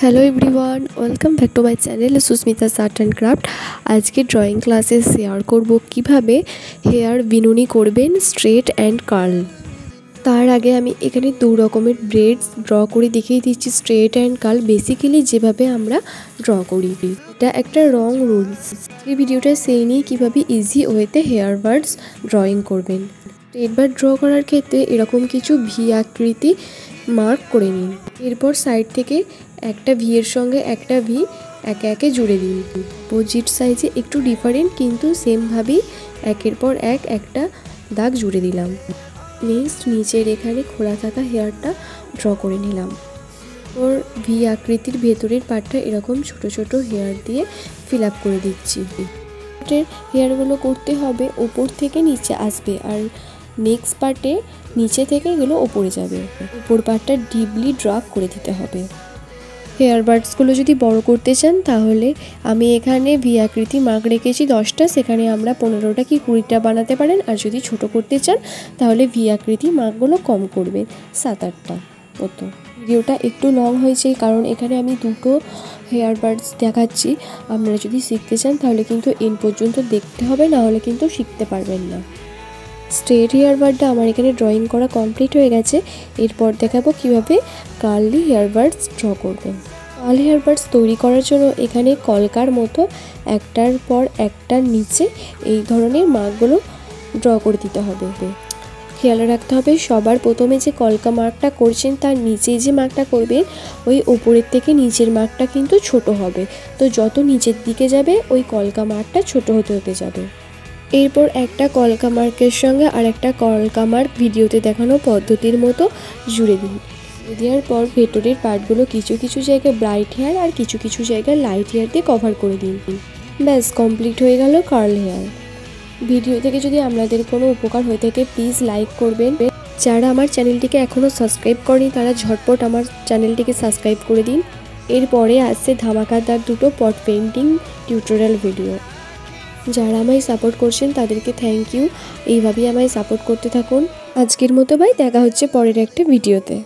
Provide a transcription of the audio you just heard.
Hello everyone, welcome back to my channel Susmita's art and craft. আজকে drawing ক্লাসে share করব কিভাবে হেয়ার বিনুনি করবেন স্ট্রেট অ্যান্ড কার্ল। তার আগে আমি এখানে দু রকমের ব্রেডস ড্র করে দেখিয়ে দিচ্ছি, স্ট্রেট অ্যান্ড কার্ল বেসিক্যালি যেভাবে আমরা ড্র করি। এটা একটা রং রুলস। এই ভিডিওটা সেই নিয়ে কীভাবে ইজি ওয়েতে হেয়ার বার্ডস ড্রয়িং করবেন। স্ট্রেট বার্ড ড্র করার ক্ষেত্রে এরকম কিছু ভি আকৃতি মার্ক করে নিন। এরপর সাইড থেকে একটা ভি এর সঙ্গে একটা ভি একে একে জুড়ে দিন। অপোজিট সাইজে একটু ডিফারেন্ট কিন্তু সেমভাবেই একের পর এক একটা দাগ জুড়ে দিলাম। নেক্সট নিচের এখানে খোলা থাকা হেয়ারটা ড্র করে নিলাম। ওর ভি আকৃতির ভেতরের পার্টটা এরকম ছোট ছোট হেয়ার দিয়ে ফিল আপ করে দিচ্ছি। হেয়ারগুলো করতে হবে ওপর থেকে নিচে আসবে, আর নেক্সট পার্টে নিচে থেকে এগুলো ওপরে যাবে। উপর পার্টটা ডিপলি ড্রপ করে দিতে হবে। হেয়ার বার্ডসগুলো যদি বড় করতে চান তাহলে আমি এখানে ভি আকৃতি মার্ক রেখেছি 10টা, সেখানে আমরা 15টা কি 20টা বানাতে পারেন। আর যদি ছোট করতে চান তাহলে ভি আকৃতি মার্কগুলো কম করবেন, 7-8টা মতো। ভিডিওটা একটু লং হয়েছে কারণ এখানে আমি দুটো হেয়ার বার্ডস দেখাচ্ছি। আপনারা যদি শিখতে চান তাহলে কিন্তু এন্ড পর্যন্ত দেখতে হবে, না হলে কিন্তু শিখতে পারবেন না। স্ট্রেট হেয়ার বার্ডটা আমার এখানে ড্রয়িং করা কমপ্লিট হয়ে গেছে। এরপর দেখাবো কিভাবে কার্লি হেয়ার বার্ডস ড্র করবেন। কার্ল হেয়ার বার্ডস তৈরি করার জন্য এখানে কলকার মতো একটার পর একটার নিচে এই ধরনের মার্কগুলো ড্র করে দিতে হবে। খেয়াল রাখতে হবে সবার প্রথমে যে কলকা মার্কটা করছেন তার নিচে যে মার্কটা করবেন ওই ওপরের থেকে নিচের মার্কটা কিন্তু ছোট হবে। তো যত নিচের দিকে যাবে ওই কলকা মার্কটা ছোট হতে হতে যাবে। এরপর একটা কলকা মার্কের সঙ্গে আর একটা কলকা মার্ক ভিডিওতে দেখানো পদ্ধতির মতো জুড়ে দিন। দেওয়ার পর ভেতরের পার্টগুলো কিছু কিছু জায়গায় ব্রাইট হেয়ার আর কিছু কিছু জায়গায় লাইট হেয়ার দিয়ে কভার করে দিন। ব্যাস কমপ্লিট হয়ে গেল কার্ল হেয়ার। ভিডিও থেকে যদি আপনাদের কোনো উপকার হয়ে থাকে প্লিজ লাইক করবেন। যারা আমার চ্যানেলটিকে এখনও সাবস্ক্রাইব করেনি তারা ঝটপট আমার চ্যানেলটিকে সাবস্ক্রাইব করে দিন। এরপরে আসছে ধামাকাদার দুটো পট পেন্টিং টিউটোরিয়াল ভিডিও। যারা আমায় সাপোর্ট করছেন তাদেরকে থ্যাংক ইউ। এইভাবেই আমায় সাপোর্ট করতে থাকুন। আজকের মতো বাই, দেখা হচ্ছে পরের একটা ভিডিওতে।